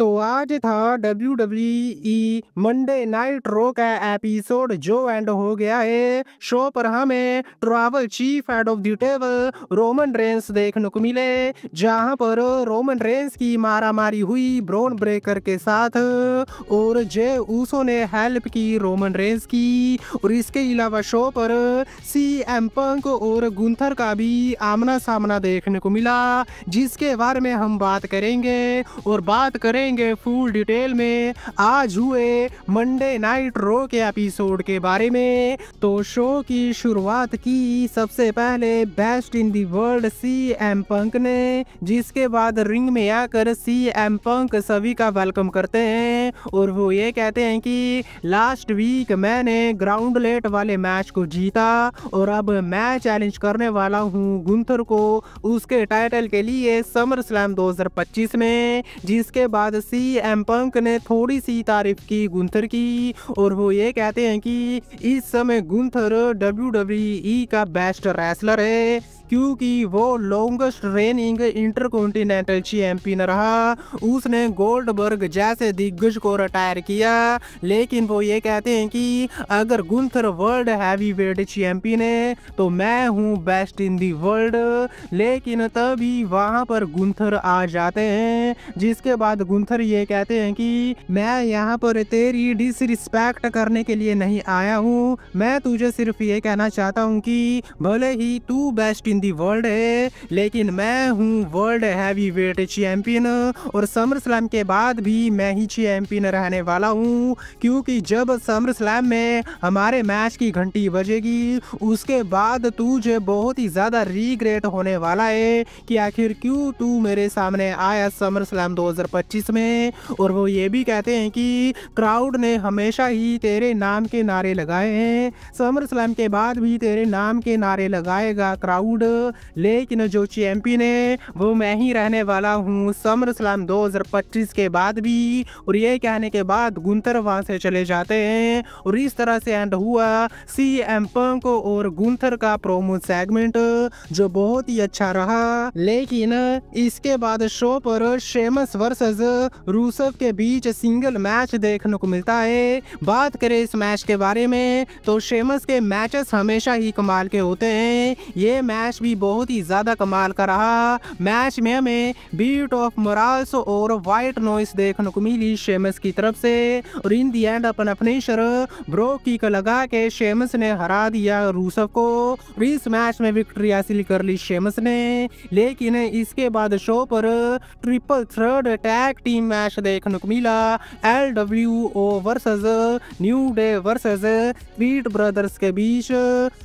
तो आज था WWE मंडे नाइट रो का एपिसोड जो एंड हो गया है। शो पर हमें travel chief head of the table Roman Reigns देखने को मिले, जहां पर रोमन रेंस की मारामारी हुई ब्रॉन ब्रेकर के साथ और जे ऊसो ने हेल्प की रोमन रेंस की। और इसके अलावा शो पर CM पंक और गुंथर का भी आमना सामना देखने को मिला, जिसके बारे में हम बात करेंगे और बात करेंगे फुल डिटेल में आज हुए मंडे नाइट रो के एपिसोड के बारे में। तो शो की शुरुआत की सबसे पहले best in the world CM पंक ने, जिसके बाद रिंग में आकर CM पंक सभी का वेलकम करते हैं और वो ये कहते हैं कि लास्ट वीक मैंने ग्राउंड लेट वाले मैच को जीता और अब मैं चैलेंज करने वाला हूँ गुंथर को उसके टाइटल के लिए समर स्लैम 2025 में। जिसके बाद CM पंक ने थोड़ी सी तारीफ की गुंथर की और वो ये कहते हैं कि इस समय गुंथर WWE का बेस्ट रेसलर है, क्योंकि वो लॉन्गेस्ट रेनिंग इंटरकॉन्टिनेंटल चैंपियन रहा। उसने गोल्डबर्ग जैसे दिग्गज को रिटायर किया, लेकिन वो ये कहते हैं कि अगर गुंथर वर्ल्ड हैवीवेट चैंपियन है तो मैं हूँ बेस्ट इन दी वर्ल्ड। लेकिन तभी वहाँ पर गुंथर आ जाते हैं, जिसके बाद गुंथर ये कहते हैं कि मैं यहाँ पर तेरी डिसरिस्पेक्ट करने के लिए नहीं आया हूँ, मैं तुझे सिर्फ ये कहना चाहता हूँ कि भले ही तू बेस्ट इन दी वर्ल्ड है, लेकिन मैं हूँ वर्ल्ड हैवीवेट चैंपियन और समर स्लैम के बाद भी मैं ही चैंपियन रहने वाला हूँ। क्योंकि जब समर स्लैम में हमारे मैच की घंटी बजेगी उसके बाद तुझे बहुत ही ज्यादा रिग्रेट होने वाला है कि आखिर क्यों तू मेरे सामने आया समर स्लैम 2025 में। और वो ये भी कहते हैं कि क्राउड ने हमेशा ही तेरे नाम के नारे लगाए हैं, समर स्लैम के बाद भी तेरे नाम के नारे लगाएगा क्राउड, लेकिन जो चैंपियन है वो मैं ही रहने वाला हूँ समर स्लैम 2025 के बाद भी। और ये कहने के बाद गुंथर वहां से चले जाते हैं और इस तरह से एंड हुआ CM पंक और गुंथर का प्रोमो सेगमेंट, जो बहुत ही अच्छा रहा। लेकिन इसके बाद शो पर शेमस वर्सेस रूसेव के बीच सिंगल मैच देखने को मिलता है। बात करें इस मैच के बारे में तो शेमस के मैचेस हमेशा ही कमाल के होते हैं, ये मैच भी बहुत ही ज्यादा कमाल का रहा। मैच में हमें बीट ऑफ मोराल्स और वाइट नॉइस देखने को मिली शेमस की तरफ से और इन दी एंड अपना फिनिशर ब्रो किक लगा के शेमस ने हरा दिया रूसेव को और इस मैच में विक्ट्री हासिल कर ली शेमस ने। लेकिन इसके बाद शो पर triple thread tag team match देखने को मिला, LWO versus new day versus creed brothers के बीच,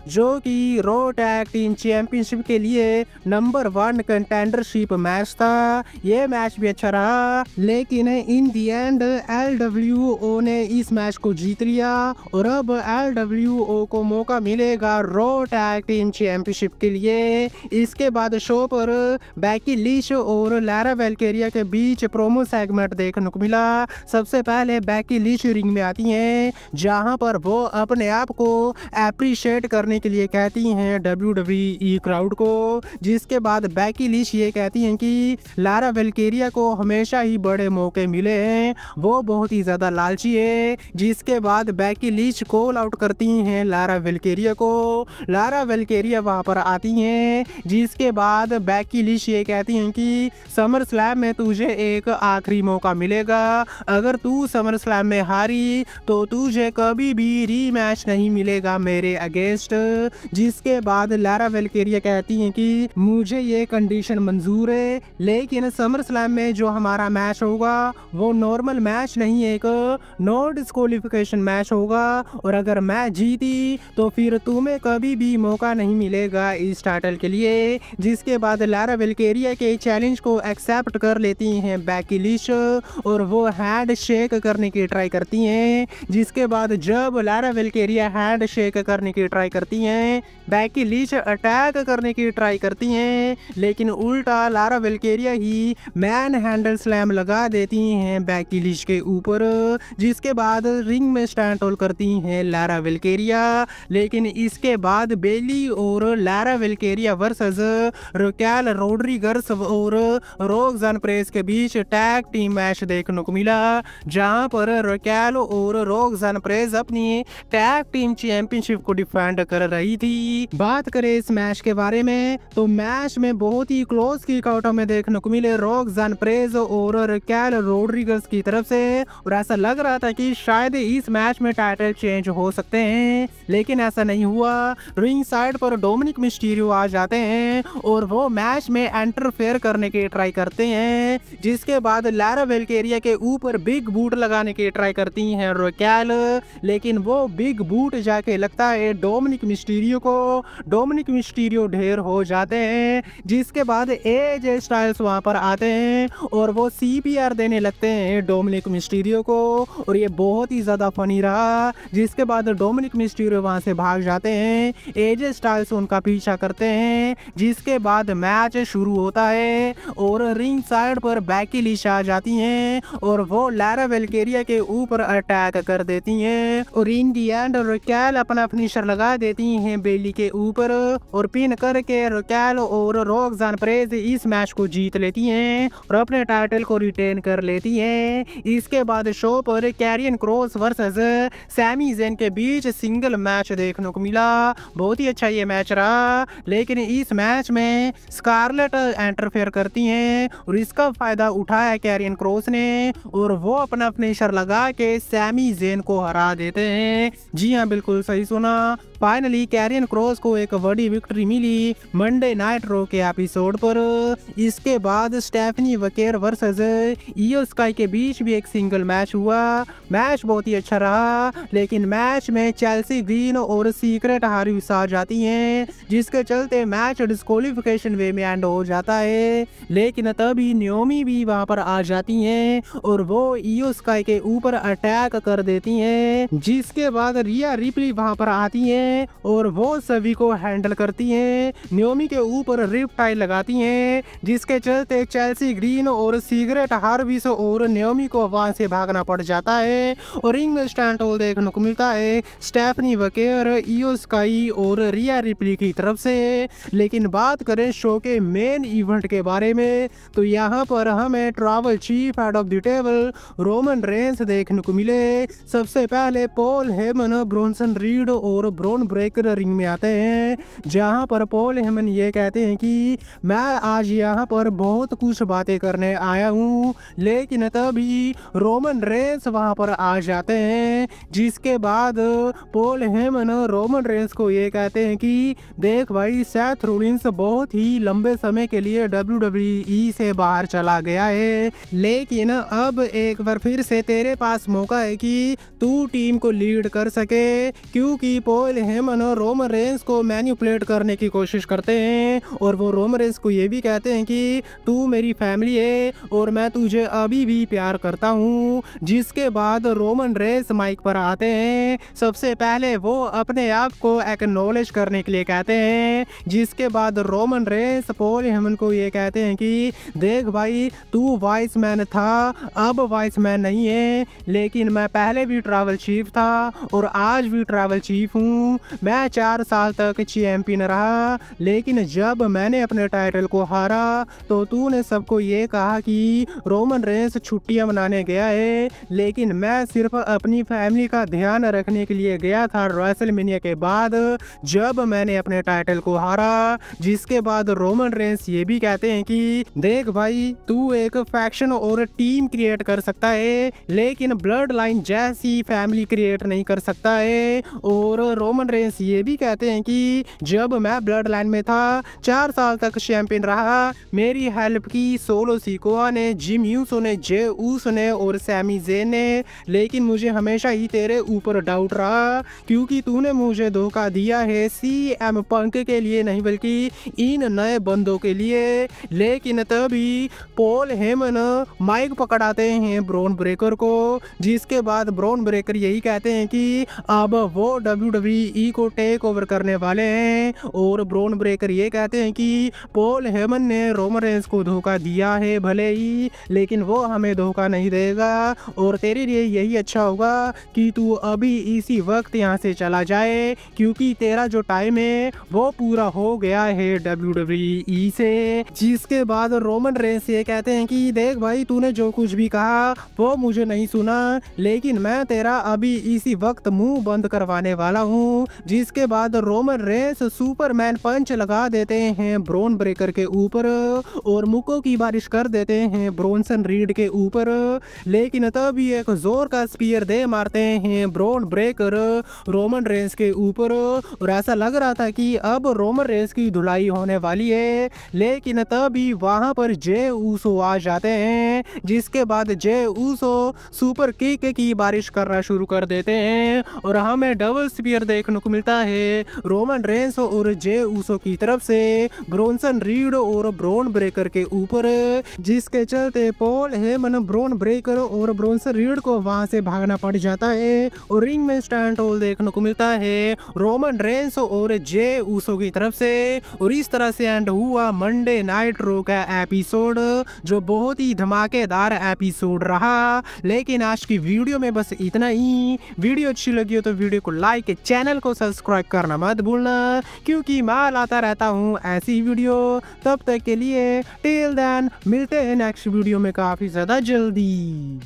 जो कि रो टैग टीम चैंपियनशिप के लिए नंबर 1 कंटेंडरशिप मैच था। ये मैच भी अच्छा रहा, लेकिन इन दी एंड LWO ने इस मैच को जीत लिया और अब LWO को मौका मिलेगा रो टैग टीम चैंपियनशिप के लिए। इसके बाद शो पर बैकी लिंच और लैरा वेल्केरिया के बीच प्रोमो सेगमेंट देखने को मिला। सबसे पहले बैकी लिंच रिंग में आती हैं, जहां पर वो अपने आप को एप्रिशिएट करने के लिए कहती हैं WWE क्राउड को। जिसके बाद बैकी लिंच ये कहती हैं कि लैरा वेल्केरिया को हमेशा ही बड़े मौके मिले हैं, वो बहुत ही ज्यादा लालची है। जिसके बाद बैकी लिंच कॉल आउट करती हैं लैरा वेल्केरिया को, लैरा वेल्केरिया वहां पर आती हैं। जिसके बाद बैकी लिंच ये कहती हैं कि समर स्लैम में तुझे एक आखिरी मौका मिलेगा, अगर तू समर स्लैम में हारी तो तुझे कभी भी रीमैच नहीं मिलेगा मेरे अगेंस्ट। जिसके बाद लैरा वेल्केरिया कहती हैं कि मुझे ये कंडीशन मंजूर है, लेकिन समर स्लैम में जो हमारा मैच होगा वो नॉर्मल मैच नहीं, एक नो डिस्क्वालिफिकेशन मैच होगा और अगर मैं जीती तो फिर तुम्हें कभी भी मौका नहीं मिलेगा इस टाइटल के लिए। जिसके बाद लैरा वेल्केरिया के चैलेंज को एक्सेप्ट कर लेती हैं बैकी लिंच और वो हैंड शेक करने की ट्राई करती हैं। जिसके बाद जब लैरा वेल्केरिया हैंड शेक करने की ट्राई करती हैं, बैकी लिंच अटैक करने की ट्राई करती हैं, लेकिन उल्टा लारा वेल्केरिया ही मैन हैंडल स्लैम लगा देती हैं बेकी लिंच के ऊपर, जिसके बाद रिंग में स्टैंड होल्ड करती हैं लारा वेल्केरिया। लेकिन इसके बाद बेली और लारा वेल्केरिया वर्सेस रकेल रोड्रिगस और रोक्सान पेरेज के बीच टैग टीम मैच देखने को मिला, जहां पर रकेल और रोक्सान पेरेज अपनी टैग टीम चैंपियनशिप को डिफेंड कर रही थी। बात करें इस मैच के बारे में तो मैच में बहुत ही क्लोज किक आउट हमें देखने को मिले रोक्सान पेरेज और रकेल रोड्रिगस की तरफ से, और ऐसा लग रहा था कि शायद इस मैच में टाइटल चेंज हो सकते हैं, लेकिन ऐसा नहीं हुआ। रिंग साइड पर डोमिनिक मिस्टीरियो आ जाते हैं और वो मैच में इंटरफेयर करने की ट्राई करते हैं, जिसके बाद लारा वेल्केरिया के ऊपर बिग बूट लगाने की ट्राई करती हैं रकेल, लेकिन वो बिग बूट जाके लगता है डोमिनिक मिस्टीरियो को। डोमिनिक मिस्टीरियो ढेर हो जाते हैं, जिसके बाद एजे स्टाइल्स वहां पर आते हैं और वो CPR देने लगते हैं डोमिनिक मिस्टीरियो को, और ये बहुत ही ज्यादा फनी रहा। जिसके बाद डोमिनिक मिस्टीरियो वहां से भाग जाते हैं, एजे स्टाइल्स उनका पीछा करते हैं, जिसके बाद मैच शुरू होता है और रिंग साइड पर बेकी लिंच आ जाती हैं और वो लारा वेल्केरिया के ऊपर अटैक कर देती हैं, और इन दी एंड रकेल अपना फिनिशर लगा देती हैं बेली के ऊपर, और पिन करके रकेल और रोक्सान पेरेज इस मैच को जीत लेती हैं और अपने टाइटल को रिटेन कर लेती हैं। इसके बाद शो पर Karrion Kross versus Sami Zayn के बीच सिंगल मैच देखने को मिला। बहुत ही अच्छा ये मैच रहा, लेकिन इस मैच में स्कारलेट इंटरफेयर करती हैं और इसका फायदा उठाया कैरियन क्रॉस ने, और वो अपना फिनिशर लगा के सैमी ज़ेन को हरा देते हैं। जी हाँ, बिल्कुल सही सुना। फाइनली कैरियन क्रॉस को एक बड़ी विक्ट्री मिली मंडे नाइट रो के एपिसोड पर। इसके बाद स्टेफनी वकेर वर्सेस इयो स्काई के बीच भी एक सिंगल मैच हुआ। मैच बहुत ही अच्छा रहा, लेकिन मैच में चेल्सी ग्रीन और सीक्रेट हार्विस आ जाती हैं, जिसके चलते मैच डिस्क्वालिफिकेशन वे में एंड हो जाता है। लेकिन तभी नियोमी भी वहां पर आ जाती हैं और वो इयो स्काई के ऊपर अटैक कर देती हैं, जिसके बाद रिया रिप्ली वहां पर आती हैं और वो सभी को हैंडल करती हैं। नियोमी के ऊपर रिप टाई लगाती हैं, जिसके चलते चेल्सी ग्रीन और सीक्रेट हार्विस और नियोमी को वहां से भागना पड़ जाता है और रिंग में स्टैंड होल्ड देखने को मिलता है स्टेफनी वकेर, इयो स्काई और रिया रिप्ली की तरफ से। लेकिन बात करें शो के मेन इवेंट के बारे में तो यहाँ पर हमें travel chief head of the table Roman Reigns देखने को मिले। सबसे पहले पॉल हेमन, ब्रोंसन रीड और ब्रोन ब्रेकर रिंग में आते हैं, जहां पर पॉल हेमन ये कहते हैं कि मैं आज यहाँ पर बहुत कुछ बातें करने आया हूँ, लेकिन तभी रोमन रेंस वहां पर आ जाते हैं, जिसके बाद पॉल हेमन रोमन रेंस को ये कहते हैं कि देख भाई, सेथ रोलिंस बहुत ही लंबे समय के लिए WWE से बाहर चला गया है, लेकिन अब एक बार फिर से तेरे पास मौका है कि तू टीम को लीड कर सके, क्योंकि पॉल हेमन रोमन रेंस को मैनिपुलेट करने की कोशिश करते हैं और वो रोमन रेंस को ये भी कहते हैं कि तू मेरी फैमिली है और मैं तुझे अभी भी प्यार करता हूँ। जिसके बाद रोमन रेंस माइक पर आते हैं। सबसे पहले वो अपने आप को एक्नॉलेज करने के लिए कहते हैं, जिसके बाद रोमन रेंस पॉल हेमन को ये कहते हैं कि देख भाई, तू वाइस मैन था, अब वाइस मैन नहीं है, लेकिन मैं पहले भी ट्रैवल चीफ था और आज भी ट्रैवल चीफ हूँ। मैं 4 साल तक चैंपियन रहा, लेकिन जब मैंने अपने टाइटल को हारा तो तूने सबको ये कहा कि रोमन रेंस छुट्टियां मनाने गया है, लेकिन मैं सिर्फ अपनी फैमिली का ध्यान रखने के लिए गया था रेसलमेनिया के बाद, जब मैंने अपने टाइटल को हारा। जिसके बाद रोमन रेंस ये भी कहते हैं कि देख भाई, तू एक फैक्शन और टीम क्रिएट कर सकता है, लेकिन ब्लड लाइन जैसी फैमिली क्रिएट नहीं कर सकता है। और रोमन रेंस ये भी कहते हैं कि जब मैं ब्लड लाइन में था, 4 साल तक चैंपियन रहा, मेरी हेल्प की सोलो सिकोआ ने, जिम यूसो ने, जे ऊसो ने और सैमी ज़ेन ने, लेकिन मुझे हमेशा ही तेरे ऊपर डाउट रहा, क्योंकि तूने मुझे धोखा दिया है CM पंक के लिए नहीं, बल्कि इन नए बंदों के लिए। लेकिन तभी पॉल हेमन माइक पकड़ाते हैं ब्रॉन ब्रेकर को, जिसके बाद ब्रॉन ब्रेकर यही कहते हैं कि अब वो WWE को टेक ओवर करने वाले हैं और और ब्रॉन ब्रेकर ये कहते हैं कि पॉल हेमन ने रोमन रेंस को धोखा दिया है भले ही, लेकिन वो हमें धोखा नहीं देगा और तेरे लिए यही अच्छा होगा कि तू अभी इसी वक्त यहाँ से चला जाए, क्योंकि तेरा जो टाइम है वो पूरा हो गया है WWE से। जिसके बाद रोमन रेंस ये कहते हैं कि देख भाई, तूने जो कुछ भी कहा वो मुझे नहीं सुना, लेकिन मैं तेरा अभी इसी वक्त मुंह बंद करवाने वाला हूँ। जिसके बाद रोमन रेंस सुपरमैन पंच लगा देते हैं ब्रॉन ब्रेकर के ऊपर और मुक्कों की बारिश कर देते हैं ब्रोंसन रीड के ऊपर, लेकिन तभी एक जोर का स्पीयर दे मारते हैं ब्रॉन ब्रेकर रोमन रेंस के ऊपर और ऐसा लग रहा था कि अब रोमन रेंस की धुलाई होने वाली है, लेकिन तभी वहां पर जे ऊसो आ जाते हैं। जिसके बाद जे ऊसो सुपर किक की बारिश करना शुरू कर देते हैं और हमें डबल स्पीयर देखने को मिलता है रोमन रेंस और जे ऊसो की तरफ से ब्रोंसन रीड और ब्रॉन ब्रेकर के ऊपर, जिसके चलते पॉल हेमन ब्रॉन ब्रेकर और ब्रोंसन रीड को वहां से भागना पड़ जाता है और रिंग में स्टैंड होल देखने को मिलता है रोमन रेंस और जे ऊसो की तरफ से। और इस तरह से एंड हुआ मंडे नाइट रो का एपिसोड, जो बहुत ही धमाकेदार एपिसोड रहा। लेकिन आज की वीडियो में बस इतना ही। वीडियो अच्छी लगी हो तो वीडियो को लाइक, चैनल को सब्सक्राइब करना मत भूलना, क्योंकि मैं लाता रहता हूँ ऐसी वीडियो। तब तक के लिए टिल देन मिलते हैं नेक्स्ट वीडियो में काफी ज्यादा जल्दी।